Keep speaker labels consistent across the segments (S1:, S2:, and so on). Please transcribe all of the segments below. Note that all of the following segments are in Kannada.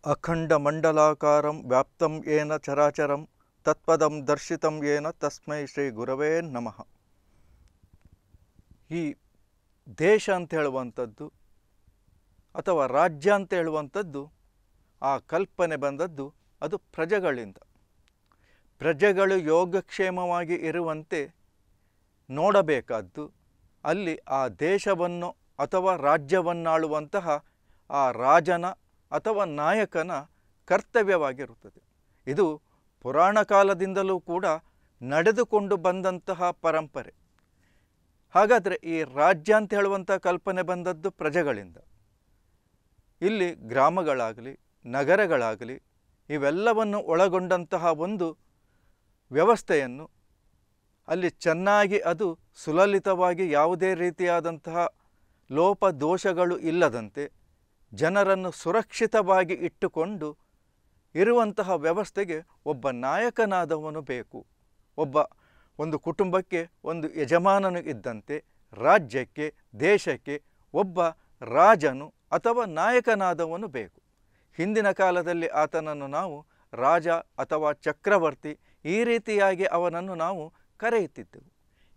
S1: ಅಖಂಡಮಂಡಲಾಕಾರಂ ವ್ಯಾಪ್ತಂ ಯೇನ ಚರಾಚರಂ ತತ್ಪದಂ ದರ್ಶಿತಂ ಯೇನ ತಸ್ಮೈ ಶ್ರೀ ಗುರವೇ ನಮಃ. ಈ ದೇಶ ಅಂತ ಹೇಳುವಂಥದ್ದು ಅಥವಾ ರಾಜ್ಯ ಅಂತ ಹೇಳುವಂಥದ್ದು ಆ ಕಲ್ಪನೆ ಬಂದದ್ದು ಅದು ಪ್ರಜೆಗಳಿಂದ. ಪ್ರಜೆಗಳು ಯೋಗಕ್ಷೇಮವಾಗಿ ಇರುವಂತೆ ನೋಡಬೇಕಾದ್ದು ಅಲ್ಲಿ ಆ ದೇಶವನ್ನು ಅಥವಾ ರಾಜ್ಯವನ್ನಾಳುವಂತಹ ಆ ರಾಜನ ಅಥವಾ ನಾಯಕನ ಕರ್ತವ್ಯವಾಗಿರುತ್ತದೆ. ಇದು ಪುರಾಣ ಕಾಲದಿಂದಲೂ ಕೂಡ ನಡೆದುಕೊಂಡು ಬಂದಂತಹ ಪರಂಪರೆ. ಹಾಗಾದರೆ ಈ ರಾಜ್ಯ ಅಂತ ಹೇಳುವಂಥ ಕಲ್ಪನೆ ಬಂದದ್ದು ಪ್ರಜೆಗಳಿಂದ. ಇಲ್ಲಿ ಗ್ರಾಮಗಳಾಗಲಿ ನಗರಗಳಾಗಲಿ ಇವೆಲ್ಲವನ್ನು ಒಳಗೊಂಡಂತಹ ಒಂದು ವ್ಯವಸ್ಥೆಯನ್ನು ಅಲ್ಲಿ ಚೆನ್ನಾಗಿ ಅದು ಸುಲಲಿತವಾಗಿ ಯಾವುದೇ ರೀತಿಯಾದಂತಹ ಲೋಪದೋಷಗಳು ಇಲ್ಲದಂತೆ ಜನರನ್ನು ಸುರಕ್ಷಿತವಾಗಿ ಇಟ್ಟುಕೊಂಡು ಇರುವಂತಹ ವ್ಯವಸ್ಥೆಗೆ ಒಬ್ಬ ನಾಯಕನಾದವನು ಬೇಕು. ಒಂದು ಕುಟುಂಬಕ್ಕೆ ಒಂದು ಯಜಮಾನನು ಇದ್ದಂತೆ ರಾಜ್ಯಕ್ಕೆ ದೇಶಕ್ಕೆ ಒಬ್ಬ ರಾಜನು ಅಥವಾ ನಾಯಕನಾದವನು ಬೇಕು. ಹಿಂದಿನ ಕಾಲದಲ್ಲಿ ಆತನನ್ನು ನಾವು ರಾಜ ಅಥವಾ ಚಕ್ರವರ್ತಿ ಈ ರೀತಿಯಾಗಿ ಅವನನ್ನು ನಾವು ಕರೆಯುತ್ತಿದ್ದೆವು.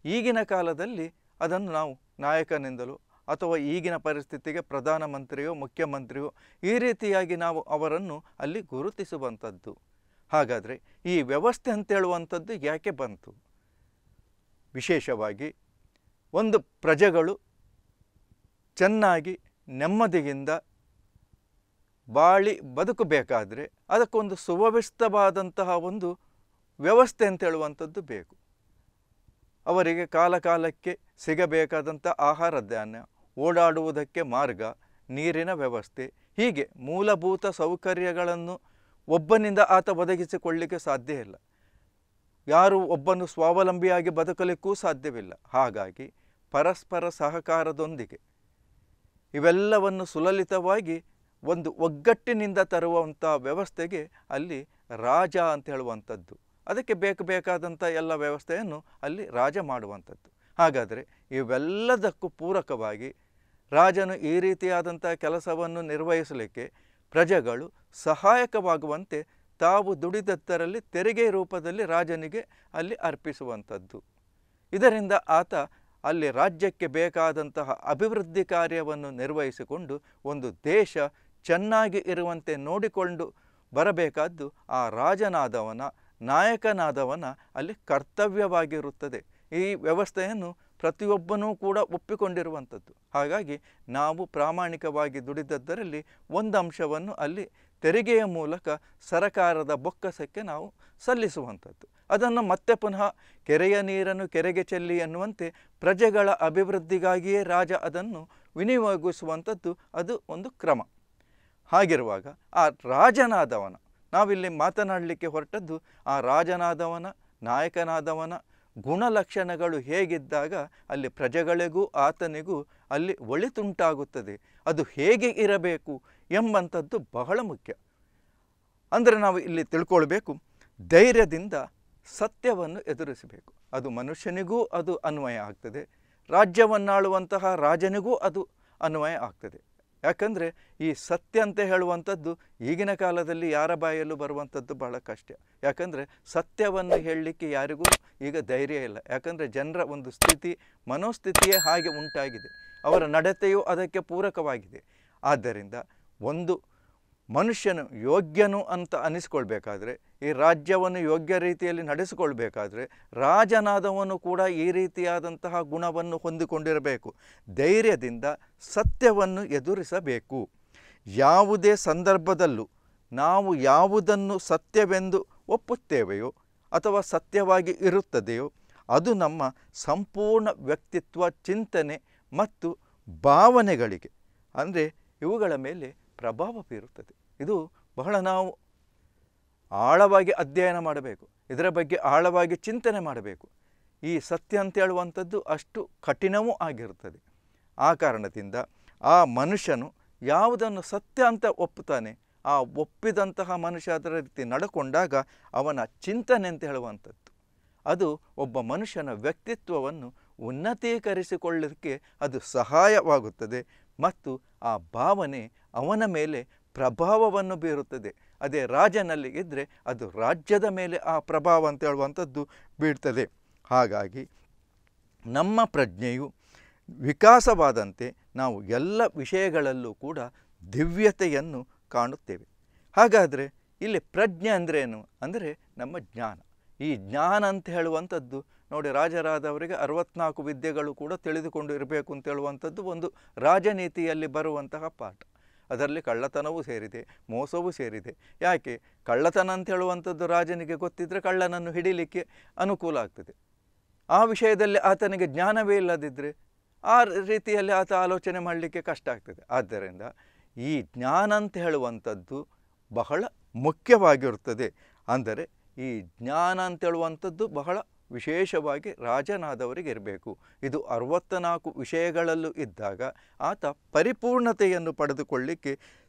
S1: ಈಗಿನ ಕಾಲದಲ್ಲಿ ಅದನ್ನು ನಾವು ನಾಯಕನೆಂದಲೂ ಅಥವಾ ಈಗಿನ ಪರಿಸ್ಥಿತಿಗೆ ಪ್ರಧಾನಮಂತ್ರಿಯೋ ಮುಖ್ಯಮಂತ್ರಿಯೋ ಈ ರೀತಿಯಾಗಿ ನಾವು ಅವರನ್ನು ಅಲ್ಲಿ ಗುರುತಿಸುವಂಥದ್ದು. ಹಾಗಾದರೆ ಈ ವ್ಯವಸ್ಥೆ ಅಂತೇಳುವಂಥದ್ದು ಯಾಕೆ ಬಂತು? ವಿಶೇಷವಾಗಿ ಒಂದು ಪ್ರಜೆಗಳು ಚೆನ್ನಾಗಿ ನೆಮ್ಮದಿಯಿಂದ ಬಾಳಿ ಬದುಕಬೇಕಾದರೆ ಅದಕ್ಕೊಂದು ಸುವ್ಯವಸ್ಥಿತವಾದಂತಹ ಒಂದು ವ್ಯವಸ್ಥೆ ಅಂತೇಳುವಂಥದ್ದು ಬೇಕು. ಅವರಿಗೆ ಕಾಲಕಾಲಕ್ಕೆ ಸಿಗಬೇಕಾದಂಥ ಆಹಾರ ಧಾನ್ಯ, ಓಡಾಡುವುದಕ್ಕೆ ಮಾರ್ಗ, ನೀರಿನ ವ್ಯವಸ್ಥೆ, ಹೀಗೆ ಮೂಲಭೂತ ಸೌಕರ್ಯಗಳನ್ನು ಒಬ್ಬನಿಂದ ಆತ ಒದಗಿಸಿಕೊಳ್ಳಲಿಕ್ಕೆ ಸಾಧ್ಯ ಇಲ್ಲ. ಯಾರು ಒಬ್ಬನು ಸ್ವಾವಲಂಬಿಯಾಗಿ ಬದುಕಲಿಕ್ಕೂ ಸಾಧ್ಯವಿಲ್ಲ. ಹಾಗಾಗಿ ಪರಸ್ಪರ ಸಹಕಾರದೊಂದಿಗೆ ಇವೆಲ್ಲವನ್ನು ಸುಲಲಿತವಾಗಿ ಒಂದು ಒಗ್ಗಟ್ಟಿನಿಂದ ತರುವಂಥ ವ್ಯವಸ್ಥೆಗೆ ಅಲ್ಲಿ ರಾಜ ಅಂತ ಹೇಳುವಂಥದ್ದು, ಅದಕ್ಕೆ ಬೇಕಾದಂಥ ಎಲ್ಲ ವ್ಯವಸ್ಥೆಯನ್ನು ಅಲ್ಲಿ ರಾಜ ಮಾಡುವಂಥದ್ದು. ಹಾಗಾದರೆ ಇವೆಲ್ಲದಕ್ಕೂ ಪೂರಕವಾಗಿ ರಾಜನು ಈ ರೀತಿಯಾದಂಥ ಕೆಲಸವನ್ನು ನಿರ್ವಹಿಸಲಿಕ್ಕೆ ಪ್ರಜೆಗಳು ಸಹಾಯಕವಾಗುವಂತೆ ತಾವು ದುಡಿದದ್ದರಲ್ಲಿ ತೆರಿಗೆ ರೂಪದಲ್ಲಿ ರಾಜನಿಗೆ ಅಲ್ಲಿ ಅರ್ಪಿಸುವಂಥದ್ದು. ಇದರಿಂದ ಆತ ಅಲ್ಲಿ ರಾಜ್ಯಕ್ಕೆ ಬೇಕಾದಂತಹ ಅಭಿವೃದ್ಧಿ ಕಾರ್ಯವನ್ನು ನಿರ್ವಹಿಸಿಕೊಂಡು ಒಂದು ದೇಶ ಚೆನ್ನಾಗಿ ಇರುವಂತೆ ನೋಡಿಕೊಂಡು ಬರಬೇಕಾದ್ದು ಆ ರಾಜನಾದವನ ನಾಯಕನಾದವನ ಅಲ್ಲಿ ಕರ್ತವ್ಯವಾಗಿರುತ್ತದೆ. ಈ ವ್ಯವಸ್ಥೆಯನ್ನು ಪ್ರತಿಯೊಬ್ಬನೂ ಕೂಡ ಒಪ್ಪಿಕೊಂಡಿರುವಂಥದ್ದು. ಹಾಗಾಗಿ ನಾವು ಪ್ರಾಮಾಣಿಕವಾಗಿ ದುಡಿದದ್ದರಲ್ಲಿ ಒಂದು ಅಂಶವನ್ನು ಅಲ್ಲಿ ತೆರಿಗೆಯ ಮೂಲಕ ಸರಕಾರದ ಬೊಕ್ಕಸಕ್ಕೆ ನಾವು ಸಲ್ಲಿಸುವಂಥದ್ದು. ಅದನ್ನು ಮತ್ತೆ ಪುನಃ ಕೆರೆಯ ನೀರನ್ನು ಕೆರೆಗೆ ಚೆಲ್ಲಿ ಎನ್ನುವಂತೆ ಪ್ರಜೆಗಳ ಅಭಿವೃದ್ಧಿಗಾಗಿಯೇ ರಾಜ ಅದನ್ನು ವಿನಿಯೋಗಿಸುವಂಥದ್ದು ಅದು ಒಂದು ಕ್ರಮ. ಹಾಗಿರುವಾಗ ಆ ರಾಜನಾದವನ, ನಾವಿಲ್ಲಿ ಮಾತನಾಡಲಿಕ್ಕೆ ಹೊರಟದ್ದು ಆ ರಾಜನಾದವನ ನಾಯಕನಾದವನ ಗುಣಲಕ್ಷಣಗಳು ಹೇಗಿದ್ದಾಗ ಅಲ್ಲಿ ಪ್ರಜೆಗಳಿಗೂ ಆತನಿಗೂ ಅಲ್ಲಿ ಒಳಿತುಂಟಾಗುತ್ತದೆ, ಅದು ಹೇಗೆ ಇರಬೇಕು ಎಂಬಂಥದ್ದು ಬಹಳ ಮುಖ್ಯ. ಅಂದರೆ ನಾವು ಇಲ್ಲಿ ತಿಳ್ಕೊಳ್ಬೇಕು, ಧೈರ್ಯದಿಂದ ಸತ್ಯವನ್ನು ಎದುರಿಸಬೇಕು. ಅದು ಮನುಷ್ಯನಿಗೂ ಅದು ಅನ್ವಯ ಆಗ್ತದೆ, ರಾಜ್ಯವನ್ನಾಳುವಂತಹ ರಾಜನಿಗೂ ಅದು ಅನ್ವಯ ಆಗ್ತದೆ. ಯಾಕಂದರೆ ಈ ಸತ್ಯ ಅಂತ ಹೇಳುವಂಥದ್ದು ಈಗಿನ ಕಾಲದಲ್ಲಿ ಯಾರ ಬಾಯಲ್ಲೂ ಬರುವಂಥದ್ದು ಬಹಳ ಕಷ್ಟ. ಯಾಕಂದರೆ ಸತ್ಯವನ್ನು ಹೇಳಲಿಕ್ಕೆ ಯಾರಿಗೂ ಈಗ ಧೈರ್ಯ ಇಲ್ಲ. ಯಾಕಂದರೆ ಜನರ ಒಂದು ಸ್ಥಿತಿ ಮನೋಸ್ಥಿತಿಯೇ ಹಾಗೆ ಉಂಟಾಗಿದೆ, ಅವರ ನಡತೆಯೂ ಅದಕ್ಕೆ ಪೂರಕವಾಗಿದೆ. ಆದ್ದರಿಂದ ಒಂದು ಮನುಷ್ಯನು ಯೋಗ್ಯನು ಅಂತ ಅನಿಸ್ಕೊಳ್ಬೇಕಾದ್ರೆ, ಈ ರಾಜ್ಯವನ್ನು ಯೋಗ್ಯ ರೀತಿಯಲ್ಲಿ ನಡೆಸಿಕೊಳ್ಬೇಕಾದ್ರೆ ರಾಜನಾದವನು ಕೂಡ ಈ ರೀತಿಯಾದಂತಹ ಗುಣವನ್ನು ಹೊಂದಿಕೊಂಡಿರಬೇಕು. ಧೈರ್ಯದಿಂದ ಸತ್ಯವನ್ನು ಎದುರಿಸಬೇಕು. ಯಾವುದೇ ಸಂದರ್ಭದಲ್ಲೂ ನಾವು ಯಾವುದನ್ನು ಸತ್ಯವೆಂದು ಒಪ್ಪುತ್ತೇವೆಯೋ ಅಥವಾ ಸತ್ಯವಾಗಿ ಇರುತ್ತದೆಯೋ ಅದು ನಮ್ಮ ಸಂಪೂರ್ಣ ವ್ಯಕ್ತಿತ್ವ, ಚಿಂತನೆ ಮತ್ತು ಭಾವನೆಗಳಿಗೆ ಅಂದರೆ ಇವುಗಳ ಮೇಲೆ ಪ್ರಭಾವ ಬೀರುತ್ತದೆ. ಇದು ಬಹಳ ನಾವು ಆಳವಾಗಿ ಅಧ್ಯಯನ ಮಾಡಬೇಕು, ಇದರ ಬಗ್ಗೆ ಆಳವಾಗಿ ಚಿಂತನೆ ಮಾಡಬೇಕು. ಈ ಸತ್ಯ ಅಂತ ಹೇಳುವಂಥದ್ದು ಅಷ್ಟು ಕಠಿಣವೂ ಆಗಿರುತ್ತದೆ. ಆ ಕಾರಣದಿಂದ ಆ ಮನುಷ್ಯನು ಯಾವುದನ್ನು ಸತ್ಯ ಅಂತ ಒಪ್ಪುತ್ತಾನೆ, ಆ ಒಪ್ಪಿದಂತಹ ಮನುಷ್ಯ ಅದರ ರೀತಿ ನಡ್ಕೊಂಡಾಗ ಅವನ ಚಿಂತನೆ ಅಂತ ಹೇಳುವಂಥದ್ದು ಅದು ಒಬ್ಬ ಮನುಷ್ಯನ ವ್ಯಕ್ತಿತ್ವವನ್ನು ಉನ್ನತೀಕರಿಸಿಕೊಳ್ಳಲಿಕ್ಕೆ ಅದು ಸಹಾಯವಾಗುತ್ತದೆ ಮತ್ತು ಆ ಭಾವನೆ ಅವನ ಮೇಲೆ ಪ್ರಭಾವವನ್ನು ಬೀರುತ್ತದೆ. ಅದೇ ರಾಜನಲ್ಲಿ ಇದ್ದರೆ ಅದು ರಾಜ್ಯದ ಮೇಲೆ ಆ ಪ್ರಭಾವ ಅಂತ ಹೇಳುವಂಥದ್ದು ಬೀಳ್ತದೆ. ಹಾಗಾಗಿ ನಮ್ಮ ಪ್ರಜ್ಞೆಯು ವಿಕಾಸವಾದಂತೆ ನಾವು ಎಲ್ಲ ವಿಷಯಗಳಲ್ಲೂ ಕೂಡ ದಿವ್ಯತೆಯನ್ನು ಕಾಣುತ್ತೇವೆ. ಹಾಗಾದರೆ ಇಲ್ಲಿ ಪ್ರಜ್ಞೆ ಅಂದ್ರೇನು ಅಂದರೆ ನಮ್ಮ ಜ್ಞಾನ. ಈ ಜ್ಞಾನ ಅಂತ ಹೇಳುವಂಥದ್ದು ನೋಡಿ, ರಾಜರಾದವರಿಗೆ 64 ವಿದ್ಯೆಗಳು ಕೂಡ ತಿಳಿದುಕೊಂಡು ಇರಬೇಕು ಅಂತ ಹೇಳುವಂಥದ್ದು ಒಂದು ರಾಜನೀತಿಯಲ್ಲಿ ಬರುವಂತಹ ಪಾಠ. ಅದರಲ್ಲಿ ಕಳ್ಳತನವೂ ಸೇರಿದೆ, ಮೋಸವೂ ಸೇರಿದೆ. ಯಾಕೆ? ಕಳ್ಳತನ ಅಂತ ಹೇಳುವಂಥದ್ದು ರಾಜನಿಗೆ ಗೊತ್ತಿದ್ದರೆ ಕಳ್ಳನನ್ನು ಹಿಡಿಲಿಕ್ಕೆ ಅನುಕೂಲ ಆಗ್ತದೆ. ಆ ವಿಷಯದಲ್ಲಿ ಆತನಿಗೆ ಜ್ಞಾನವೇ ಇಲ್ಲದಿದ್ದರೆ ಆ ರೀತಿಯಲ್ಲಿ ಆತ ಆಲೋಚನೆ ಮಾಡಲಿಕ್ಕೆ ಕಷ್ಟ ಆಗ್ತದೆ. ಆದ್ದರಿಂದ ಈ ಜ್ಞಾನ ಅಂತ ಹೇಳುವಂಥದ್ದು ಬಹಳ ಮುಖ್ಯವಾಗಿರುತ್ತದೆ. ಅಂದರೆ ಈ ಜ್ಞಾನ ಅಂತ ಹೇಳುವಂಥದ್ದು ಬಹಳ ವಿಶೇಷವಾಗಿ ರಾಜನಾದವರಿಗೆ ಇರಬೇಕು. ಇದು 64 ವಿಷಯಗಳಲ್ಲೂ ಇದ್ದಾಗ ಆತ ಪರಿಪೂರ್ಣತೆಯನ್ನು ಪಡೆದುಕೊಳ್ಳಿಕ್ಕೆ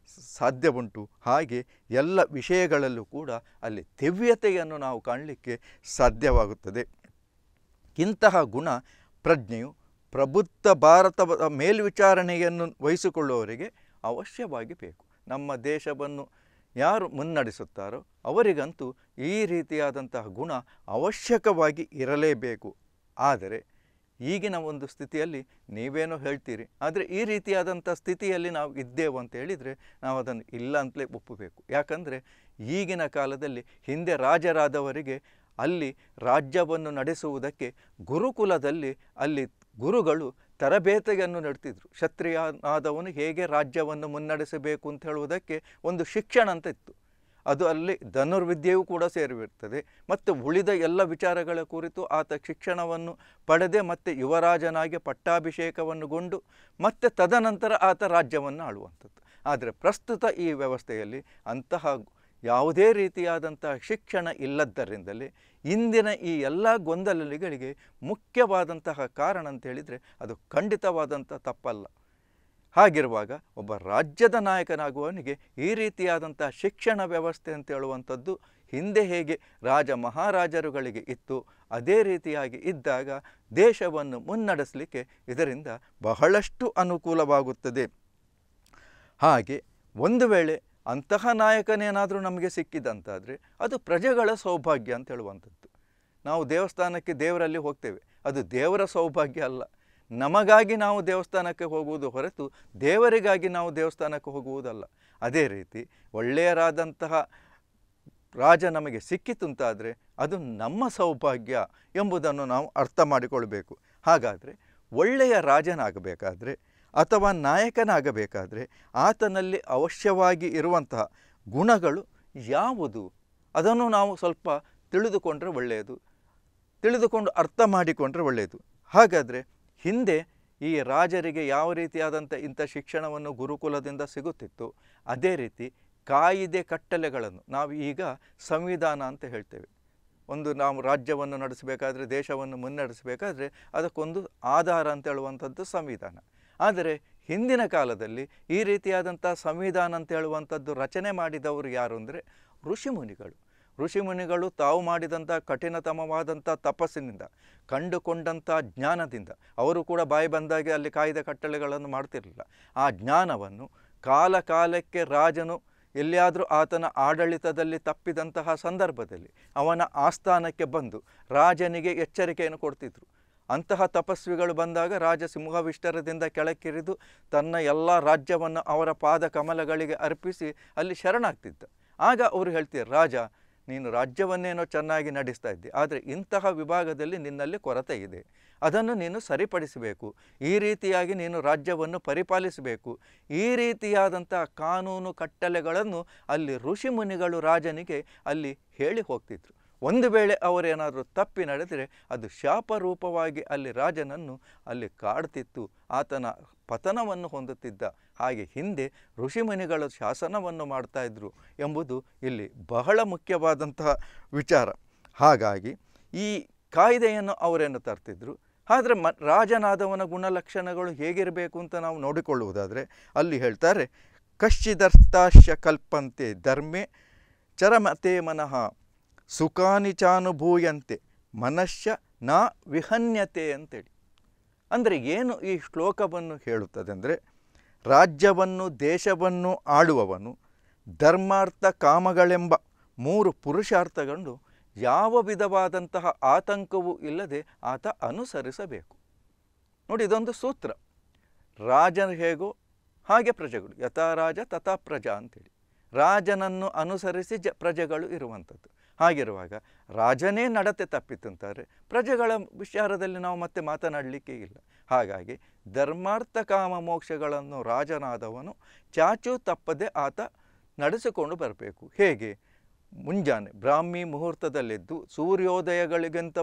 S1: ಸಾಧ್ಯ ಉಂಟು. ಹಾಗೆ ಎಲ್ಲ ವಿಷಯಗಳಲ್ಲೂ ಕೂಡ ಅಲ್ಲಿ ದಿವ್ಯತೆಯನ್ನು ನಾವು ಕಾಣಲಿಕ್ಕೆ ಸಾಧ್ಯವಾಗುತ್ತದೆ. ಇಂತಹ ಗುಣ ಪ್ರಜ್ಞೆಯು ಪ್ರಬುದ್ಧ ಭಾರತದ ಮೇಲ್ವಿಚಾರಣೆಯನ್ನು ವಹಿಸಿಕೊಳ್ಳುವವರಿಗೆ ಅವಶ್ಯವಾಗಿ ಬೇಕು. ನಮ್ಮ ದೇಶವನ್ನು ಯಾರು ಮುನ್ನಡೆಸುತ್ತಾರೋ ಅವರಿಗಂತೂ ಈ ರೀತಿಯಾದಂತಹ ಗುಣ ಅವಶ್ಯಕವಾಗಿ ಇರಲೇಬೇಕು. ಆದರೆ ಈಗಿನ ಒಂದು ಸ್ಥಿತಿಯಲ್ಲಿ ನೀವೇನೋ ಹೇಳ್ತೀರಿ, ಆದರೆ ಈ ರೀತಿಯಾದಂಥ ಸ್ಥಿತಿಯಲ್ಲಿ ನಾವು ಇದ್ದೇವೆ ಅಂತ ಹೇಳಿದರೆ ನಾವು ಅದನ್ನು ಇಲ್ಲ ಅಂತಲೇ ಒಪ್ಪಬೇಕು. ಯಾಕಂದರೆ ಈಗಿನ ಕಾಲದಲ್ಲಿ ಹಿಂದೆ ರಾಜರಾದವರಿಗೆ ಅಲ್ಲಿ ರಾಜ್ಯವನ್ನು ನಡೆಸುವುದಕ್ಕೆ ಗುರುಕುಲದಲ್ಲಿ ಅಲ್ಲಿ ಗುರುಗಳು ತರಬೇತಿಯನ್ನು ನಡೆತಿದ್ರು. ಕ್ಷತ್ರಿಯನಾದವನು ಹೇಗೆ ರಾಜ್ಯವನ್ನು ಮುನ್ನಡೆಸಬೇಕು ಅಂತ ಹೇಳುವುದಕ್ಕೆ ಒಂದು ಶಿಕ್ಷಣ ಅಂತ ಇತ್ತು. ಅದು ಅಲ್ಲಿ ಧನುರ್ವಿದ್ಯೆಯೂ ಕೂಡ ಸೇರಿರುತ್ತದೆ. ಮತ್ತು ಉಳಿದ ಎಲ್ಲ ವಿಚಾರಗಳ ಕುರಿತು ಆತ ಶಿಕ್ಷಣವನ್ನು ಪಡೆದೇ ಮತ್ತು ಯುವರಾಜನಾಗಿ ಪಟ್ಟಾಭಿಷೇಕವನ್ನುಗೊಂಡು ಮತ್ತು ತದನಂತರ ಆತ ರಾಜ್ಯವನ್ನು ಆಳುವಂಥದ್ದು. ಆದರೆ ಪ್ರಸ್ತುತ ಈ ವ್ಯವಸ್ಥೆಯಲ್ಲಿ ಅಂತಹ ಯಾವುದೇ ರೀತಿಯಾದಂತಹ ಶಿಕ್ಷಣ ಇಲ್ಲದ್ದರಿಂದಲೇ ಇಂದಿನ ಈ ಎಲ್ಲ ಗೊಂದಲಗಳಿಗೆ ಮುಖ್ಯವಾದಂತಹ ಕಾರಣ ಅಂತ ಹೇಳಿದರೆ ಅದು ಖಂಡಿತವಾದಂಥ ತಪ್ಪಲ್ಲ. ಹಾಗಿರುವಾಗ ಒಬ್ಬ ರಾಜ್ಯದ ನಾಯಕನಾಗುವವನಿಗೆ ಈ ರೀತಿಯಾದಂಥ ಶಿಕ್ಷಣ ವ್ಯವಸ್ಥೆ ಅಂತ ಹೇಳುವಂಥದ್ದು ಹಿಂದೆ ಹೇಗೆ ರಾಜ ಮಹಾರಾಜರುಗಳಿಗೆ ಇತ್ತು ಅದೇ ರೀತಿಯಾಗಿ ಇದ್ದಾಗ ದೇಶವನ್ನು ಮುನ್ನಡೆಸಲಿಕ್ಕೆ ಇದರಿಂದ ಬಹಳಷ್ಟು ಅನುಕೂಲವಾಗುತ್ತದೆ. ಹಾಗೆ ಒಂದು ವೇಳೆ ಅಂತಹ ನಾಯಕನೇನಾದರೂ ನಮಗೆ ಸಿಕ್ಕಿದಂತಾದರೆ ಅದು ಪ್ರಜೆಗಳ ಸೌಭಾಗ್ಯ ಅಂತ ಹೇಳುವಂಥದ್ದು. ನಾವು ದೇವಸ್ಥಾನಕ್ಕೆ ದೇವರಲ್ಲಿ ಹೋಗ್ತೇವೆ, ಅದು ದೇವರ ಸೌಭಾಗ್ಯ ಅಲ್ಲ. ನಮಗಾಗಿ ನಾವು ದೇವಸ್ಥಾನಕ್ಕೆ ಹೋಗುವುದು ಹೊರತು ದೇವರಿಗಾಗಿ ನಾವು ದೇವಸ್ಥಾನಕ್ಕೆ ಹೋಗುವುದಲ್ಲ. ಅದೇ ರೀತಿ ಒಳ್ಳೆಯರಾದಂತಹ ರಾಜ ನಮಗೆ ಸಿಕ್ಕಿತುಂತಾದರೆ ಅದು ನಮ್ಮ ಸೌಭಾಗ್ಯ ಎಂಬುದನ್ನು ನಾವು ಅರ್ಥ ಮಾಡಿಕೊಳ್ಬೇಕು. ಹಾಗಾದರೆ ಒಳ್ಳೆಯ ರಾಜನಾಗಬೇಕಾದ್ರೆ ಅಥವಾ ನಾಯಕನಾಗಬೇಕಾದರೆ ಆತನಲ್ಲಿ ಅವಶ್ಯವಾಗಿ ಇರುವಂತಹ ಗುಣಗಳು ಯಾವುದು ಅದನ್ನು ನಾವು ಸ್ವಲ್ಪ ತಿಳಿದುಕೊಂಡ್ರೆ ಒಳ್ಳೆಯದು, ತಿಳಿದುಕೊಂಡು ಅರ್ಥ ಮಾಡಿಕೊಂಡ್ರೆ ಒಳ್ಳೆಯದು. ಹಾಗಾದರೆ ಹಿಂದೆ ಈ ರಾಜರಿಗೆ ಯಾವ ರೀತಿಯಾದಂಥ ಇಂಥ ಶಿಕ್ಷಣವನ್ನು ಗುರುಕುಲದಿಂದ ಸಿಗುತ್ತಿತ್ತು ಅದೇ ರೀತಿ ಕಾಯಿದೆ ಕಟ್ಟಲೆಗಳನ್ನು ನಾವು ಈಗ ಸಂವಿಧಾನ ಅಂತ ಹೇಳ್ತೇವೆ. ಒಂದು ನಾವು ರಾಜ್ಯವನ್ನು ನಡೆಸಬೇಕಾದ್ರೆ ದೇಶವನ್ನು ಮುನ್ನಡೆಸಬೇಕಾದ್ರೆ ಅದಕ್ಕೊಂದು ಆಧಾರ ಅಂತ ಹೇಳುವಂಥದ್ದು ಸಂವಿಧಾನ. ಆದರೆ ಹಿಂದಿನ ಕಾಲದಲ್ಲಿ ಈ ರೀತಿಯಾದಂಥ ಸಂವಿಧಾನ ಅಂತ ಹೇಳುವಂಥದ್ದು ರಚನೆ ಮಾಡಿದವರು ಯಾರು ಅಂದರೆ ಋಷಿಮುನಿಗಳು. ಋಷಿಮುನಿಗಳು ತಾವು ಮಾಡಿದಂಥ ಕಠಿಣತಮವಾದಂಥ ತಪಸ್ಸಿನಿಂದ ಕಂಡುಕೊಂಡಂಥ ಜ್ಞಾನದಿಂದ ಅವರು ಕೂಡ ಬಾಯಿ ಬಂದಾಗೆ ಅಲ್ಲಿ ಕಾಯ್ದೆ ಕಟ್ಟಳೆಗಳನ್ನು ಮಾಡ್ತಿರಲಿಲ್ಲ. ಆ ಜ್ಞಾನವನ್ನು ಕಾಲ ಕಾಲಕ್ಕೆ ರಾಜನು ಎಲ್ಲಿಯಾದರೂ ಆತನ ಆಡಳಿತದಲ್ಲಿ ತಪ್ಪಿದಂತಹ ಸಂದರ್ಭದಲ್ಲಿ ಅವನ ಆಸ್ಥಾನಕ್ಕೆ ಬಂದು ರಾಜನಿಗೆ ಎಚ್ಚರಿಕೆಯನ್ನು ಕೊಡ್ತಿದ್ರು. ಅಂತಹ ತಪಸ್ವಿಗಳು ಬಂದಾಗ ರಾಜ ಸಿಂಹವಿಷ್ಟರದಿಂದ ಕೆಳಕ್ಕಿರಿದು ತನ್ನ ಎಲ್ಲ ರಾಜ್ಯವನ್ನು ಅವರ ಪಾದ ಕಮಲಗಳಿಗೆ ಅರ್ಪಿಸಿ ಅಲ್ಲಿ ಶರಣಾಗ್ತಿದ್ದ. ಆಗ ಅವರು ಹೇಳ್ತಾರೆ, ರಾಜ ನೀನು ರಾಜ್ಯವನ್ನೇನೋ ಚೆನ್ನಾಗಿ ನಡೆಸ್ತಾ ಇದ್ದೆ, ಆದರೆ ಇಂತಹ ವಿಭಾಗದಲ್ಲಿ ನಿನ್ನಲ್ಲಿ ಕೊರತೆ ಇದೆ, ಅದನ್ನು ನೀನು ಸರಿಪಡಿಸಬೇಕು, ಈ ರೀತಿಯಾಗಿ ನೀನು ರಾಜ್ಯವನ್ನು ಪರಿಪಾಲಿಸಬೇಕು. ಈ ರೀತಿಯಾದಂಥ ಕಾನೂನು ಕಟ್ಟಳೆಗಳನ್ನು ಅಲ್ಲಿ ಋಷಿಮುನಿಗಳು ರಾಜನಿಗೆ ಅಲ್ಲಿ ಹೇಳಿ ಹೋಗ್ತಿದ್ರು. ಒಂದು ವೇಳೆ ಅವರೇನಾದರೂ ತಪ್ಪಿ ನಡೆದರೆ ಅದು ಶಾಪರೂಪವಾಗಿ ಅಲ್ಲಿ ರಾಜನನ್ನು ಅಲ್ಲಿ ಕಾಡ್ತಿತ್ತು, ಆತನ ಪತನವನ್ನು ಹೊಂದುತ್ತಿದ್ದ. ಹಾಗೆ ಹಿಂದೆ ಋಷಿಮುನಿಗಳು ಶಾಸನವನ್ನು ಮಾಡ್ತಾಯಿದ್ರು ಎಂಬುದು ಇಲ್ಲಿ ಬಹಳ ಮುಖ್ಯವಾದಂತಹ ವಿಚಾರ. ಹಾಗಾಗಿ ಈ ಕಾಯ್ದೆಯನ್ನು ಅವರೇನು ತರ್ತಿದ್ರು. ಆದರೆ ರಾಜನಾದವನ ಗುಣಲಕ್ಷಣಗಳು ಹೇಗಿರಬೇಕು ಅಂತ ನಾವು ನೋಡಿಕೊಳ್ಳುವುದಾದರೆ ಅಲ್ಲಿ ಹೇಳ್ತಾರೆ, ಕಶ್ಚಿದರ್ಥಾಶ್ಯ ಕಲ್ಪಂತೆ ಧರ್ಮೇ ಚರಮತೆ ಮನಃ ಸುಖಾನಿ ಚಾನುಭೂಯಂತೆ ಮನಶ್ಯ ನ ವಿಹನ್ಯತೆ ಅಂತೇಳಿ. ಅಂದರೆ ಏನು ಈ ಶ್ಲೋಕವನ್ನು ಹೇಳುತ್ತದೆ ಅಂದರೆ, ರಾಜ್ಯವನ್ನು ದೇಶವನ್ನು ಆಳುವವನು ಧರ್ಮಾರ್ಥ ಕಾಮಗಳೆಂಬ 3 ಪುರುಷಾರ್ಥಗಳನ್ನು ಯಾವ ವಿಧವಾದಂತಹ ಆತಂಕವೂ ಇಲ್ಲದೆ ಆತ ಅನುಸರಿಸಬೇಕು. ನೋಡಿ, ಇದೊಂದು ಸೂತ್ರ. ರಾಜನು ಹೇಗೋ ಹಾಗೆ ಪ್ರಜೆಗಳು, ಯಥಾ ರಾಜ ತಥಾ ಪ್ರಜಾ ಅಂತೇಳಿ. ರಾಜನನ್ನು ಅನುಸರಿಸಿ ಪ್ರಜೆಗಳು ಇರುವಂಥದ್ದು. ಹಾಗಿರುವಾಗ ರಾಜನೇ ನಡತೆ ತಪ್ಪಿತಂತಾರೆ ಪ್ರಜೆಗಳ ವಿಚಾರದಲ್ಲಿ ನಾವು ಮತ್ತೆ ಮಾತನಾಡಲಿಕ್ಕೆ ಇಲ್ಲ. ಹಾಗಾಗಿ ಧರ್ಮಾರ್ಥ ಕಾಮ ಮೋಕ್ಷಗಳನ್ನು ರಾಜನಾದವನು ಚಾಚೂ ತಪ್ಪದೆ ಆತ ನಡೆಸಿಕೊಂಡು ಬರಬೇಕು. ಹೇಗೆ? ಮುಂಜಾನೆ ಬ್ರಾಹ್ಮಿ ಮುಹೂರ್ತದಲ್ಲಿದ್ದು ಸೂರ್ಯೋದಯಗಳಿಗಿಂತ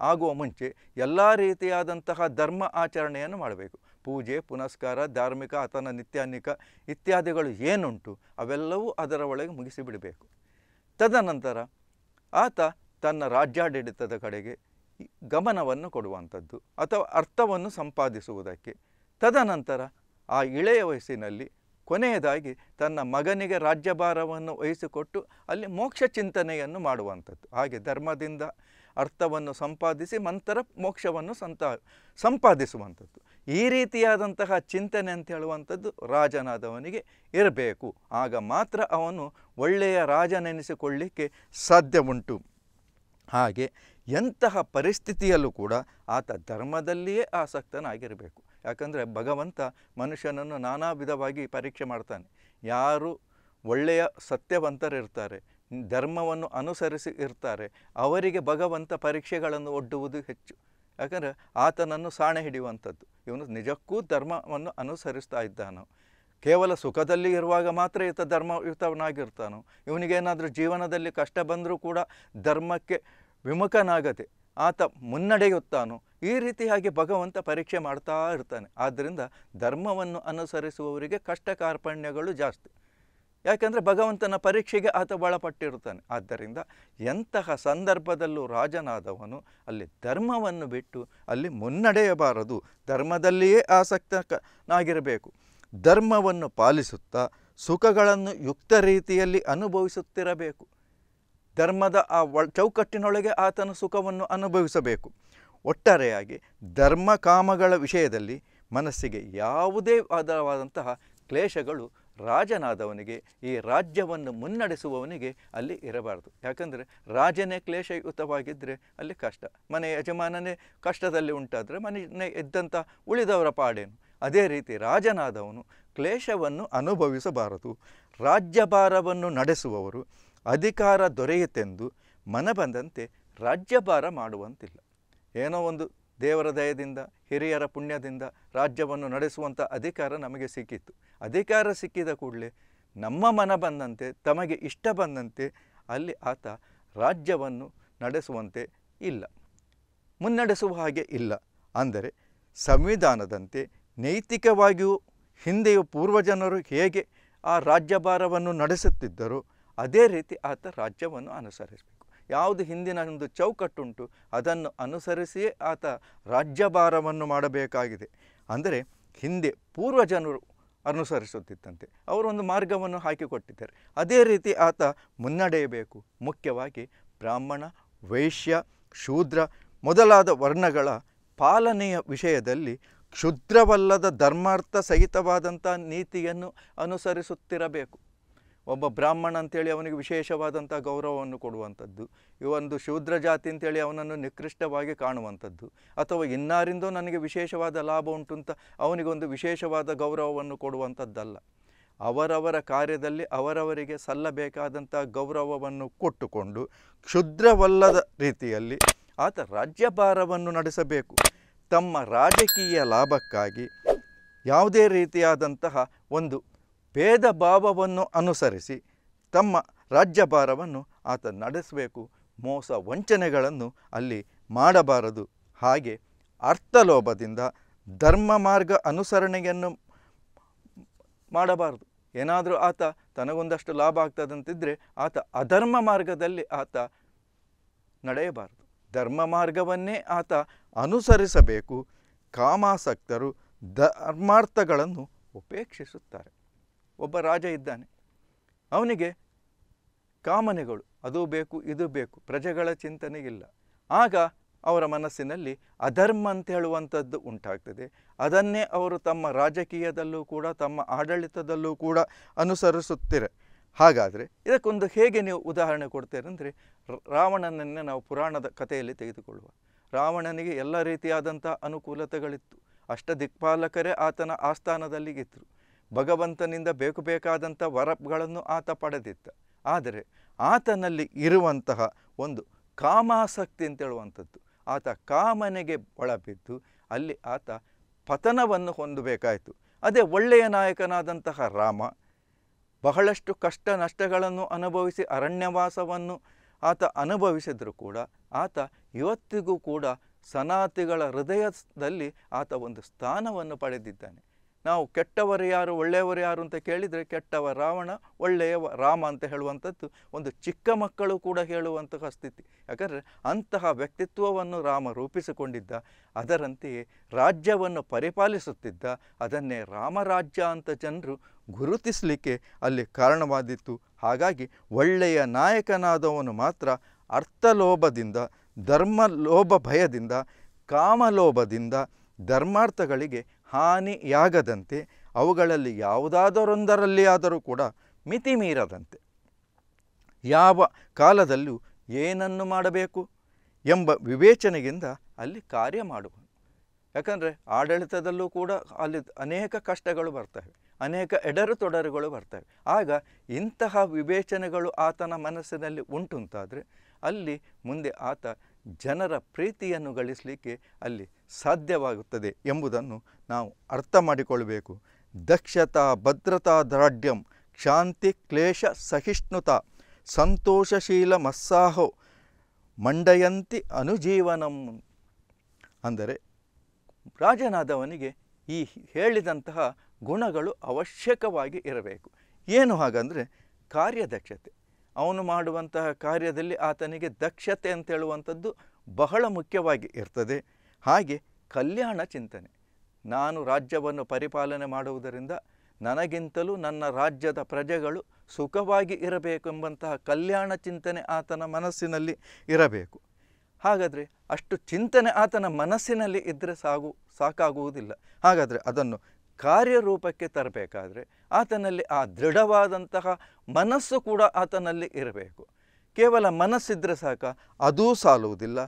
S1: ಆಗುವ ಮುಂಚೆ ಎಲ್ಲ ರೀತಿಯಾದಂತಹ ಧರ್ಮ ಆಚರಣೆಯನ್ನು ಮಾಡಬೇಕು. ಪೂಜೆ ಪುನಸ್ಕಾರ, ಧಾರ್ಮಿಕ ಅಥವಾ ನಿತ್ಯಾನಿಕ ಇತ್ಯಾದಿಗಳು ಏನುಂಟು ಅವೆಲ್ಲವೂ ಅದರ ಒಳಗೆ ಮುಗಿಸಿಬಿಡಬೇಕು. ತದನಂತರ ಆತ ತನ್ನ ರಾಜ್ಯಾಡಳಿತದ ಕಡೆಗೆ ಗಮನವನ್ನು ಕೊಡುವಂಥದ್ದು ಅಥವಾ ಅರ್ಥವನ್ನು ಸಂಪಾದಿಸುವುದಕ್ಕೆ. ತದನಂತರ ಆ ಇಳೆಯ ವಯಸ್ಸಿನಲ್ಲಿ ಕೊನೆಯದಾಗಿ ತನ್ನ ಮಗನಿಗೆ ರಾಜ್ಯಭಾರವನ್ನು ವಹಿಸಿಕೊಟ್ಟು ಅಲ್ಲಿ ಮೋಕ್ಷ ಚಿಂತನೆಯನ್ನು ಮಾಡುವಂಥದ್ದು. ಹಾಗೆ ಧರ್ಮದಿಂದ ಅರ್ಥವನ್ನು ಸಂಪಾದಿಸಿ ನಂತರ ಮೋಕ್ಷವನ್ನು ಸಂಪಾದಿಸುವಂಥದ್ದು. ಈ ರೀತಿಯಾದಂತಹ ಚಿಂತನೆ ಅಂತ ಹೇಳುವಂಥದ್ದು ರಾಜನಾದವನಿಗೆ ಇರಬೇಕು. ಆಗ ಮಾತ್ರ ಅವನು ಒಳ್ಳೆಯ ರಾಜನೆನಿಸಿಕೊಳ್ಳಿಕ್ಕೆ ಸಾಧ್ಯ ಉಂಟು. ಹಾಗೆ ಎಂತಹ ಪರಿಸ್ಥಿತಿಯಲ್ಲೂ ಕೂಡ ಆತ ಧರ್ಮದಲ್ಲಿಯೇ ಆಸಕ್ತನಾಗಿರಬೇಕು. ಯಾಕಂದರೆ ಭಗವಂತ ಮನುಷ್ಯನನ್ನು ನಾನಾ ವಿಧವಾಗಿ ಪರೀಕ್ಷೆ ಮಾಡ್ತಾನೆ. ಯಾರು ಒಳ್ಳೆಯ ಸತ್ಯವಂತರಿರ್ತಾರೆ, ಧರ್ಮವನ್ನು ಅನುಸರಿಸಿ ಇರ್ತಾರೆ, ಅವರಿಗೆ ಭಗವಂತ ಪರೀಕ್ಷೆಗಳನ್ನು ಒಡ್ಡುವುದು ಹೆಚ್ಚು. ಯಾಕಂದರೆ ಆತನನ್ನು ಸಾಣೆ ಹಿಡಿಯುವಂಥದ್ದು. ಇವನು ನಿಜಕ್ಕೂ ಧರ್ಮವನ್ನು ಅನುಸರಿಸ್ತಾ ಇದ್ದಾನೋ, ಕೇವಲ ಸುಖದಲ್ಲಿ ಇರುವಾಗ ಮಾತ್ರ ಈತ ಧರ್ಮಯುತವನಾಗಿರ್ತಾನೋ, ಇವನಿಗೇನಾದರೂ ಜೀವನದಲ್ಲಿ ಕಷ್ಟ ಬಂದರೂ ಕೂಡ ಧರ್ಮಕ್ಕೆ ವಿಮುಖನಾಗದೆ ಆತ ಮುನ್ನಡೆಯುತ್ತಾನೋ, ಈ ರೀತಿಯಾಗಿ ಭಗವಂತ ಪರೀಕ್ಷೆ ಮಾಡ್ತಾ ಇರ್ತಾನೆ. ಆದ್ದರಿಂದ ಧರ್ಮವನ್ನು ಅನುಸರಿಸುವವರಿಗೆ ಕಷ್ಟ ಕಾರ್ಪಣ್ಯಗಳು ಜಾಸ್ತಿ. ಯಾಕೆಂದರೆ ಭಗವಂತನ ಪರೀಕ್ಷೆಗೆ ಆತ ಒಳಪಟ್ಟಿರುತ್ತಾನೆ. ಆದ್ದರಿಂದ ಎಂತಹ ಸಂದರ್ಭದಲ್ಲೂ ರಾಜನಾದವನು ಅಲ್ಲಿ ಧರ್ಮವನ್ನು ಬಿಟ್ಟು ಅಲ್ಲಿ ಮುನ್ನಡೆಯಬಾರದು, ಧರ್ಮದಲ್ಲಿಯೇ ಆಸಕ್ತನಾಗಿರಬೇಕು. ಧರ್ಮವನ್ನು ಪಾಲಿಸುತ್ತಾ ಸುಖಗಳನ್ನು ಯುಕ್ತ ರೀತಿಯಲ್ಲಿ ಅನುಭವಿಸುತ್ತಿರಬೇಕು. ಧರ್ಮದ ಆ ಚೌಕಟ್ಟಿನೊಳಗೆ ಆತನ ಸುಖವನ್ನು ಅನುಭವಿಸಬೇಕು. ಒಟ್ಟಾರೆಯಾಗಿ ಧರ್ಮ ಕಾಮಗಳ ವಿಷಯದಲ್ಲಿ ಮನಸ್ಸಿಗೆ ಯಾವುದೇ ಆಧಾರವಾದಂತಹ ಕ್ಲೇಶಗಳು ರಾಜನಾದವನಿಗೆ, ಈ ರಾಜ್ಯವನ್ನು ಮುನ್ನಡೆಸುವವನಿಗೆ ಅಲ್ಲಿ ಇರಬಾರ್ದು. ಯಾಕಂದರೆ ರಾಜನೇ ಕ್ಲೇಶಯುತವಾಗಿದ್ದರೆ ಅಲ್ಲಿ ಕಷ್ಟ. ಮನೆ ಯಜಮಾನನೇ ಕಷ್ಟದಲ್ಲಿ ಉಂಟಾದರೆ ಮನೆ ಇದ್ದಂಥ ಉಳಿದವರ ಪಾಡೇನು. ಅದೇ ರೀತಿ ರಾಜನಾದವನು ಕ್ಲೇಶವನ್ನು ಅನುಭವಿಸಬಾರದು. ರಾಜ್ಯಭಾರವನ್ನು ನಡೆಸುವವರು ಅಧಿಕಾರ ದೊರೆಯುತ್ತೆಂದು ಮನಬಂದಂತೆ ರಾಜ್ಯಭಾರ ಮಾಡುವಂತಿಲ್ಲ. ಏನೋ ಒಂದು ದೇವರ ದಯದಿಂದ, ಹಿರಿಯರ ಪುಣ್ಯದಿಂದ ರಾಜ್ಯವನ್ನು ನಡೆಸುವಂಥ ಅಧಿಕಾರ ನಮಗೆ ಸಿಕ್ಕಿತ್ತು. ಅಧಿಕಾರ ಸಿಕ್ಕಿದ ಕೂಡಲೇ ನಮ್ಮ ಮನ ಬಂದಂತೆ, ತಮಗೆ ಇಷ್ಟ ಬಂದಂತೆ ಅಲ್ಲಿ ಆತ ರಾಜ್ಯವನ್ನು ನಡೆಸುವಂತೆ ಇಲ್ಲ, ಮುನ್ನಡೆಸುವ ಹಾಗೆ ಇಲ್ಲ. ಅಂದರೆ ಸಂವಿಧಾನದಂತೆ ನೈತಿಕವಾಗಿಯೂ ಹಿಂದೆಯೂ ಪೂರ್ವಜನರು ಹೇಗೆ ಆ ರಾಜ್ಯಭಾರವನ್ನು ನಡೆಸುತ್ತಿದ್ದರೋ ಅದೇ ರೀತಿ ಆತ ರಾಜ್ಯವನ್ನು ಅನುಸರಿಸಬೇಕು. ಯಾವುದು ಹಿಂದಿನ ಒಂದು ಚೌಕಟ್ಟುಂಟು ಅದನ್ನು ಅನುಸರಿಸಿಯೇ ಆತ ರಾಜ್ಯಭಾರವನ್ನು ಮಾಡಬೇಕಾಗಿದೆ. ಅಂದರೆ ಹಿಂದೆ ಪೂರ್ವಜನರು ಅನುಸರಿಸುತ್ತಿದ್ದಂತೆ ಅವರೊಂದು ಮಾರ್ಗವನ್ನು ಹಾಕಿಕೊಟ್ಟಿದ್ದಾರೆ, ಅದೇ ರೀತಿ ಆತ ಮುನ್ನಡೆಯಬೇಕು. ಮುಖ್ಯವಾಗಿ ಬ್ರಾಹ್ಮಣ, ವೈಶ್ಯ, ಶೂದ್ರ ಮೊದಲಾದ ವರ್ಣಗಳ ಪಾಲನೆಯ ವಿಷಯದಲ್ಲಿ ಕ್ಷುದ್ರವಲ್ಲದ ಧರ್ಮಾರ್ಥ ಸಹಿತವಾದಂಥ ನೀತಿಯನ್ನು ಅನುಸರಿಸುತ್ತಿರಬೇಕು. ಒಬ್ಬ ಬ್ರಾಹ್ಮಣ ಅಂತೇಳಿ ಅವನಿಗೆ ವಿಶೇಷವಾದಂಥ ಗೌರವವನ್ನು ಕೊಡುವಂಥದ್ದು, ಇವೊಂದು ಶೂದ್ರ ಜಾತಿ ಅಂತೇಳಿ ಅವನನ್ನು ನಿಕೃಷ್ಟವಾಗಿ ಕಾಣುವಂಥದ್ದು, ಅಥವಾ ಇನ್ನಾರಿಂದೋ ನನಗೆ ವಿಶೇಷವಾದ ಲಾಭ ಉಂಟು ಅಂತ ಅವನಿಗೊಂದು ವಿಶೇಷವಾದ ಗೌರವವನ್ನು ಕೊಡುವಂಥದ್ದಲ್ಲ. ಅವರವರ ಕಾರ್ಯದಲ್ಲಿ ಅವರವರಿಗೆ ಸಲ್ಲಬೇಕಾದಂಥ ಗೌರವವನ್ನು ಕೊಟ್ಟುಕೊಂಡು ಕ್ಷುದ್ರವಲ್ಲದ ರೀತಿಯಲ್ಲಿ ಆತ ರಾಜ್ಯಭಾರವನ್ನು ನಡೆಸಬೇಕು. ತಮ್ಮ ರಾಜಕೀಯ ಲಾಭಕ್ಕಾಗಿ ಯಾವುದೇ ರೀತಿಯಾದಂತಹ ಒಂದು ಭೇದ ಭಾವವನ್ನು ಅನುಸರಿಸಿ ತಮ್ಮ ರಾಜ್ಯಭಾರವನ್ನು ಆತ ನಡೆಸಬೇಕು. ಮೋಸ ವಂಚನೆಗಳನ್ನು ಅಲ್ಲಿ ಮಾಡಬಾರದು. ಹಾಗೆ ಅರ್ಥಲೋಭದಿಂದ ಧರ್ಮ ಮಾರ್ಗ ಅನುಸರಣೆಯನ್ನು ಮಾಡಬಾರದು. ಏನಾದರೂ ಆತ ತನಗೊಂದಷ್ಟು ಲಾಭ ಆಗ್ತದಂತಿದ್ದರೆ ಆತ ಅಧರ್ಮ ಮಾರ್ಗದಲ್ಲಿ ಆತ ನಡೆಯಬಾರದು. ಧರ್ಮ ಮಾರ್ಗವನ್ನೇ ಆತ ಅನುಸರಿಸಬೇಕು. ಕಾಮಾಸಕ್ತರು ಧರ್ಮಾರ್ಥಗಳನ್ನು ಉಪೇಕ್ಷಿಸುತ್ತಾರೆ. ಒಬ್ಬ ರಾಜ ಇದ್ದಾನೆ, ಅವನಿಗೆ ಕಾಮನೆಗಳು, ಅದು ಬೇಕು ಇದು ಬೇಕು, ಪ್ರಜೆಗಳ ಚಿಂತನೆ ಇಲ್ಲ. ಆಗ ಅವರ ಮನಸ್ಸಿನಲ್ಲಿ ಅಧರ್ಮ ಅಂತ ಹೇಳುವಂಥದ್ದು ಉಂಟಾಗ್ತದೆ. ಅದನ್ನೇ ಅವರು ತಮ್ಮ ರಾಜಕೀಯದಲ್ಲೂ ಕೂಡ ತಮ್ಮ ಆಡಳಿತದಲ್ಲೂ ಕೂಡ ಅನುಸರಿಸುತ್ತಾರೆ. ಹಾಗಾದರೆ ಇದಕ್ಕೊಂದು ಹೇಗೆ ನೀವು ಉದಾಹರಣೆ ಕೊಡ್ತೀರಂದರೆ, ರಾವಣನನ್ನೇ ನಾವು ಪುರಾಣದ ಕಥೆಯಲ್ಲಿ ತೆಗೆದುಕೊಳ್ಳುವ. ರಾವಣನಿಗೆ ಎಲ್ಲ ರೀತಿಯಾದಂಥ ಅನುಕೂಲತೆಗಳಿತ್ತು. ಅಷ್ಟದಿಕ್ಪಾಲಕರೇ ಆತನ ಆಸ್ಥಾನದಲ್ಲಿಗಿದ್ದರು. ಭಗವಂತನಿಂದ ಬೇಕಾದಂಥ ವರಗಳನ್ನು ಆತ ಪಡೆದಿದ್ದ. ಆದರೆ ಆತನಲ್ಲಿ ಇರುವಂತಹ ಒಂದು ಕಾಮಾಸಕ್ತಿ ಅಂತೇಳುವಂಥದ್ದು, ಆತ ಕಾಮನೆಗೆ ಒಳಬಿದ್ದು ಅಲ್ಲಿ ಆತ ಪತನವನ್ನು ಹೊಂದಬೇಕಾಯಿತು. ಅದೇ ಒಳ್ಳೆಯ ನಾಯಕನಾದಂತಹ ರಾಮ ಬಹಳಷ್ಟು ಕಷ್ಟ ನಷ್ಟಗಳನ್ನು ಅನುಭವಿಸಿ ಅರಣ್ಯವಾಸವನ್ನು ಆತ ಅನುಭವಿಸಿದರೂ ಕೂಡ ಆತ ಇವತ್ತಿಗೂ ಕೂಡ ಸನಾತಿಗಳ ಹೃದಯದಲ್ಲಿ ಆತ ಒಂದು ಸ್ಥಾನವನ್ನು ಪಡೆದಿದ್ದಾನೆ. ನಾವು ಕೆಟ್ಟವರು ಯಾರು ಒಳ್ಳೆಯವರು ಯಾರು ಅಂತ ಕೇಳಿದರೆ, ಕೆಟ್ಟವ ರಾವಣ, ಒಳ್ಳೆಯ ರಾಮ ಅಂತ ಹೇಳುವಂಥದ್ದು ಒಂದು ಚಿಕ್ಕ ಮಕ್ಕಳು ಕೂಡ ಹೇಳುವಂತಹ ಸ್ಥಿತಿ. ಯಾಕಂದರೆ ಅಂತಹ ವ್ಯಕ್ತಿತ್ವವನ್ನು ರಾಮ ರೂಪಿಸಿಕೊಂಡಿದ್ದ. ಅದರಂತೆಯೇ ರಾಜ್ಯವನ್ನು ಪರಿಪಾಲಿಸುತ್ತಿದ್ದ. ಅದನ್ನೇ ರಾಮರಾಜ್ಯ ಅಂತ ಜನರು ಗುರುತಿಸಲಿಕ್ಕೆ ಅಲ್ಲಿ ಕಾರಣವಾದಿತ್ತು. ಹಾಗಾಗಿ ಒಳ್ಳೆಯ ನಾಯಕನಾದವನು ಮಾತ್ರ ಅರ್ಥಲೋಭದಿಂದ, ಧರ್ಮಲೋಭ ಭಯದಿಂದ, ಕಾಮಲೋಭದಿಂದ ಧರ್ಮಾರ್ಥಗಳಿಗೆ ಹಾನಿಯಾಗದಂತೆ, ಅವುಗಳಲ್ಲಿ ಯಾವುದಾದರೊಂದರಲ್ಲಿ ಆದರೂ ಕೂಡ ಮಿತಿ ಮೀರದಂತೆ, ಯಾವ ಕಾಲದಲ್ಲೂ ಏನನ್ನು ಮಾಡಬೇಕು ಎಂಬ ವಿವೇಚನೆಯಿಂದ ಅಲ್ಲಿ ಕಾರ್ಯ ಮಾಡುವ. ಯಾಕಂದರೆ ಆಡಳಿತದಲ್ಲೂ ಕೂಡ ಅಲ್ಲಿ ಅನೇಕ ಕಷ್ಟಗಳು ಬರ್ತವೆ, ಅನೇಕ ಎಡರು ತೊಡರುಗಳು ಬರ್ತವೆ. ಆಗ ಇಂತಹ ವಿವೇಚನೆಗಳು ಆತನ ಮನಸ್ಸಿನಲ್ಲಿ ಉಂಟುಂತಾದರೆ ಅಲ್ಲಿ ಮುಂದೆ ಆತ ಜನರ ಪ್ರೀತಿಯನ್ನು ಗಳಿಸಲಿಕ್ಕೆ ಅಲ್ಲಿ ಸಾಧ್ಯವಾಗುತ್ತದೆ ಎಂಬುದನ್ನು ನಾವು ಅರ್ಥ ಮಾಡಿಕೊಳ್ಳಬೇಕು. ದಕ್ಷತಾ ಭದ್ರತಾ ದಾರ್ಢ್ಯಂ ಶಾಂತಿ ಕ್ಲೇಶ ಸಹಿಷ್ಣುತಾ ಸಂತೋಷಶೀಲ ಮತ್ಸಾಹೋ ಮಂಡಯಂತಿ ಅನುಜೀವನಂ. ಅಂದರೆ ರಾಜನಾದವನಿಗೆ ಈ ಹೇಳಿದಂತಹ ಗುಣಗಳು ಅವಶ್ಯಕವಾಗಿ ಇರಬೇಕು. ಏನು ಹಾಗಂದರೆ ಕಾರ್ಯದಕ್ಷತೆ. ಅವನು ಮಾಡುವಂತಹ ಕಾರ್ಯದಲ್ಲಿ ಆತನಿಗೆ ದಕ್ಷತೆ ಅಂತೇಳುವಂಥದ್ದು ಬಹಳ ಮುಖ್ಯವಾಗಿ ಇರ್ತದೆ. ಹಾಗೆ ಕಲ್ಯಾಣ ಚಿಂತನೆ. ನಾನು ರಾಜ್ಯವನ್ನು ಪರಿಪಾಲನೆ ಮಾಡುವುದರಿಂದ ನನಗಿಂತಲೂ ನನ್ನ ರಾಜ್ಯದ ಪ್ರಜೆಗಳು ಸುಖವಾಗಿ ಇರಬೇಕೆಂಬಂತಹ ಕಲ್ಯಾಣ ಚಿಂತನೆ ಆತನ ಮನಸ್ಸಿನಲ್ಲಿ ಇರಬೇಕು. ಹಾಗಾದರೆ ಅಷ್ಟು ಚಿಂತನೆ ಆತನ ಮನಸ್ಸಿನಲ್ಲಿ ಇದ್ದರೆ ಸಾಕಾಗುವುದಿಲ್ಲ. ಹಾಗಾದರೆ ಅದನ್ನು ಕಾರ್ಯರೂಪಕ್ಕೆ ತರಬೇಕಾದ್ರೆ ಆತನಲ್ಲಿ ಆ ದೃಢವಾದಂತಹ ಮನಸ್ಸು ಕೂಡ ಆತನಲ್ಲಿ ಇರಬೇಕು. ಕೇವಲ ಮನಸ್ಸಿದ್ರೆ ಸಾಕ, ಅದೂ ಸಾಲುವುದಿಲ್ಲ.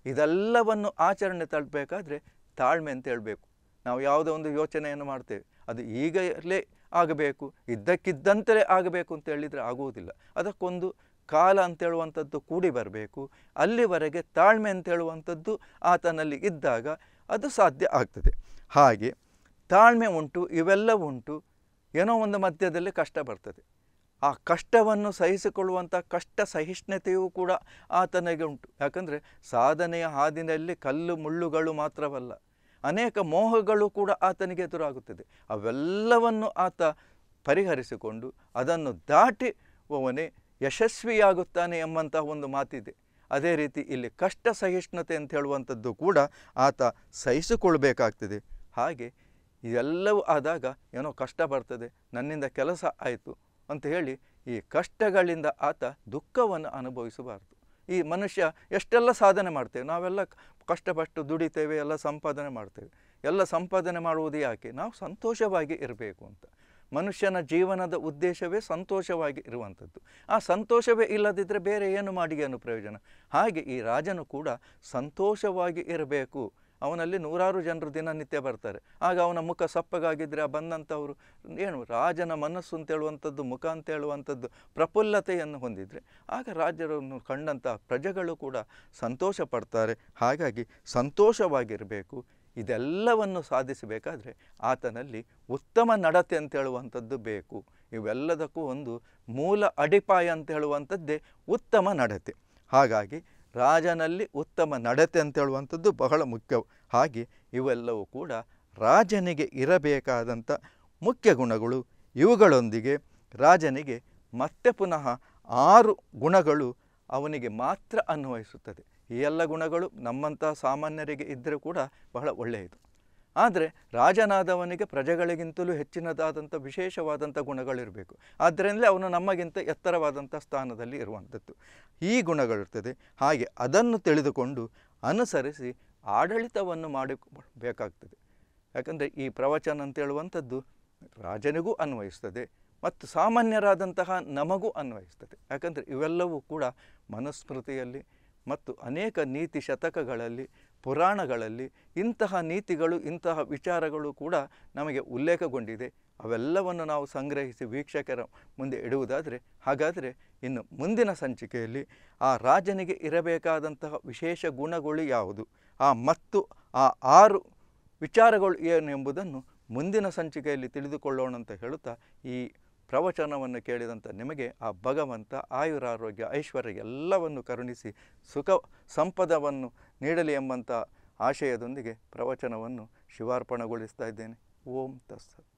S1: ಇದೆಲ್ಲವನ್ನು ಆಚರಣೆ ತಳ್ಳಬೇಕಾದ್ರೆ ತಾಳ್ಮೆ ಅಂತ ಹೇಳಬೇಕು. ನಾವು ಯಾವುದೋ ಒಂದು ಯೋಚನೆಯನ್ನು ಮಾಡ್ತೇವೆ, ಅದು ಈಗಲೇ ಆಗಬೇಕು, ಇದ್ದಕ್ಕಿದ್ದಂತಲೇ ಆಗಬೇಕು ಅಂತ ಹೇಳಿದರೆ ಆಗುವುದಿಲ್ಲ. ಅದಕ್ಕೊಂದು ಕಾಲ ಅಂತೇಳುವಂಥದ್ದು ಕೂಡಿ ಬರಬೇಕು. ಅಲ್ಲಿವರೆಗೆ ತಾಳ್ಮೆ ಅಂತೇಳುವಂಥದ್ದು ಆತನಲ್ಲಿ ಇದ್ದಾಗ ಅದು ಸಾಧ್ಯ ಆಗ್ತದೆ. ಹಾಗೆ ತಾಳ್ಮೆ ಉಂಟು, ಇವೆಲ್ಲ ಉಂಟು, ಏನೋ ಒಂದು ಮಧ್ಯದಲ್ಲಿ ಕಷ್ಟ ಬರ್ತದೆ. ಆ ಕಷ್ಟವನ್ನು ಸಹಿಸಿಕೊಳ್ಳುವಂಥ ಕಷ್ಟ ಸಹಿಷ್ಣುತೆಯೂ ಕೂಡ ಆತನಿಗೆ ಉಂಟು. ಯಾಕಂದರೆ ಸಾಧನೆಯ ಹಾದಿನಲ್ಲಿ ಕಲ್ಲು ಮುಳ್ಳುಗಳು ಮಾತ್ರವಲ್ಲ, ಅನೇಕ ಮೋಹಗಳು ಕೂಡ ಆತನಿಗೆ ಎದುರಾಗುತ್ತದೆ. ಅವೆಲ್ಲವನ್ನು ಆತ ಪರಿಹರಿಸಿಕೊಂಡು ಅದನ್ನು ದಾಟಿವವನೇ ಯಶಸ್ವಿಯಾಗುತ್ತಾನೆ ಎಂಬಂತಹ ಒಂದು ಮಾತಿದೆ. ಅದೇ ರೀತಿ ಇಲ್ಲಿ ಕಷ್ಟ ಸಹಿಷ್ಣುತೆ ಅಂತ ಹೇಳುವಂಥದ್ದು ಕೂಡ ಆತ ಸಹಿಸಿಕೊಳ್ಬೇಕಾಗ್ತದೆ. ಹಾಗೆ ಇದೆಲ್ಲವೂ ಆದಾಗ ಏನೋ ಕಷ್ಟ ಬರ್ತದೆ, ನನ್ನಿಂದ ಕೆಲಸ ಆಯಿತು ಅಂತ ಹೇಳಿ ಈ ಕಷ್ಟಗಳಿಂದ ಆತ ದುಃಖವನ್ನು ಅನುಭವಿಸಬಾರ್ದು. ಈ ಮನುಷ್ಯ ಎಷ್ಟೆಲ್ಲ ಸಾಧನೆ ಮಾಡ್ತೇವೆ, ನಾವೆಲ್ಲ ಕಷ್ಟಪಟ್ಟು ದುಡಿತೇವೆ, ಎಲ್ಲ ಸಂಪಾದನೆ ಮಾಡ್ತೇವೆ. ಎಲ್ಲ ಸಂಪಾದನೆ ಮಾಡುವುದು ಯಾಕೆ? ನಾವು ಸಂತೋಷವಾಗಿ ಇರಬೇಕು ಅಂತ. ಮನುಷ್ಯನ ಜೀವನದ ಉದ್ದೇಶವೇ ಸಂತೋಷವಾಗಿ ಇರುವಂಥದ್ದು. ಆ ಸಂತೋಷವೇ ಇಲ್ಲದಿದ್ದರೆ ಬೇರೆ ಏನು ಮಾಡಿ ಏನು ಪ್ರಯೋಜನ? ಹಾಗೆ ಈ ರಾಜನು ಕೂಡ ಸಂತೋಷವಾಗಿ ಇರಬೇಕು. ಅವನಲ್ಲಿ ನೂರಾರು ಜನರು ದಿನನಿತ್ಯ ಬರ್ತಾರೆ. ಆಗ ಅವನ ಮುಖ ಸಪ್ಪಗಾಗಿದ್ದರೆ ಆ ಬಂದಂಥವರು ಏನು ರಾಜನ ಮನಸ್ಸು ಅಂತೇಳುವಂಥದ್ದು, ಮುಖ ಅಂತೇಳುವಂಥದ್ದು ಪ್ರಫುಲ್ಲತೆಯನ್ನು ಹೊಂದಿದರೆ ಆಗ ರಾಜರನ್ನು ಕಂಡಂಥ ಪ್ರಜೆಗಳು ಕೂಡ ಸಂತೋಷ ಪಡ್ತಾರೆ. ಹಾಗಾಗಿ ಸಂತೋಷವಾಗಿರಬೇಕು. ಇದೆಲ್ಲವನ್ನು ಸಾಧಿಸಬೇಕಾದ್ರೆ ಆತನಲ್ಲಿ ಉತ್ತಮ ನಡತೆ ಅಂತೇಳುವಂಥದ್ದು ಬೇಕು. ಇವೆಲ್ಲದಕ್ಕೂ ಒಂದು ಮೂಲ ಅಡಿಪಾಯ ಅಂತ ಹೇಳುವಂಥದ್ದೇ ಉತ್ತಮ ನಡತೆ. ಹಾಗಾಗಿ ರಾಜನಲ್ಲಿ ಉತ್ತಮ ನಡತೆ ಅಂತೇಳುವಂಥದ್ದು ಬಹಳ ಮುಖ್ಯ. ಹಾಗೆ ಇವೆಲ್ಲವೂ ಕೂಡ ರಾಜನಿಗೆ ಇರಬೇಕಾದಂಥ ಮುಖ್ಯ ಗುಣಗಳು. ಇವುಗಳೊಂದಿಗೆ ರಾಜನಿಗೆ ಮತ್ತೆ ಪುನಃ 6 ಗುಣಗಳು ಅವನಿಗೆ ಮಾತ್ರ ಅನ್ವಯಿಸುತ್ತದೆ. ಈ ಎಲ್ಲ ಗುಣಗಳು ನಮ್ಮಂತಹ ಸಾಮಾನ್ಯರಿಗೆ ಇದ್ದರೂ ಕೂಡ ಬಹಳ ಒಳ್ಳೆಯದು. ಆದರೆ ರಾಜನಾದವನಿಗೆ ಪ್ರಜೆಗಳಿಗಿಂತಲೂ ಹೆಚ್ಚಿನದಾದಂಥ ವಿಶೇಷವಾದಂಥ ಗುಣಗಳಿರಬೇಕು. ಆದ್ದರಿಂದಲೇ ಅವನು ನಮಗಿಂತ ಎತ್ತರವಾದಂಥ ಸ್ಥಾನದಲ್ಲಿ ಇರುವಂಥದ್ದು. ಈ ಗುಣಗಳಿರ್ತದೆ. ಹಾಗೆ ಅದನ್ನು ತಿಳಿದುಕೊಂಡು ಅನುಸರಿಸಿ ಆಡಳಿತವನ್ನು ಮಾಡಬೇಕಾಗ್ತದೆ. ಯಾಕಂದರೆ ಈ ಪ್ರವಚನ ಅಂತೇಳುವಂಥದ್ದು ರಾಜನಿಗೂ ಅನ್ವಯಿಸ್ತದೆ ಮತ್ತು ಸಾಮಾನ್ಯರಾದಂತಹ ನಮಗೂ ಅನ್ವಯಿಸ್ತದೆ. ಯಾಕಂದರೆ ಇವೆಲ್ಲವೂ ಕೂಡ ಮನುಸ್ಮೃತಿಯಲ್ಲಿ ಮತ್ತು ಅನೇಕ ನೀತಿ ಶತಕಗಳಲ್ಲಿ, ಪುರಾಣಗಳಲ್ಲಿ ಇಂತಹ ನೀತಿಗಳು, ಇಂತಹ ವಿಚಾರಗಳು ಕೂಡ ನಮಗೆ ಉಲ್ಲೇಖಗೊಂಡಿದೆ. ಅವೆಲ್ಲವನ್ನು ನಾವು ಸಂಗ್ರಹಿಸಿ ವೀಕ್ಷಕರ ಮುಂದೆ ಇಡುವುದಾದರೆ, ಹಾಗಾದರೆ ಇನ್ನು ಮುಂದಿನ ಸಂಚಿಕೆಯಲ್ಲಿ ಆ ರಾಜನಿಗೆ ಇರಬೇಕಾದಂತಹ ವಿಶೇಷ ಗುಣಗಳು ಯಾವುದು, ಮತ್ತು ಆ 6 ವಿಚಾರಗಳು ಏನು ಎಂಬುದನ್ನು ಮುಂದಿನ ಸಂಚಿಕೆಯಲ್ಲಿ ತಿಳಿದುಕೊಳ್ಳೋಣ ಅಂತ ಹೇಳುತ್ತಾ, ಈ ಪ್ರವಚನವನ್ನು ಕೇಳಿದಂಥ ನಿಮಗೆ ಆ ಭಗವಂತ ಆಯುರಾರೋಗ್ಯ ಐಶ್ವರ್ಯ ಎಲ್ಲವನ್ನು ಕರುಣಿಸಿ ಸುಖ ಸಂಪದವನ್ನು ನೀಡಲಿ ಎಂಬಂಥ ಆಶಯದೊಂದಿಗೆ ಪ್ರವಚನವನ್ನು ಶಿವಾರ್ಪಣೆಗೊಳಿಸ್ತಾ ಇದ್ದೇನೆ. ಓಂ ತತ್ಸತ್.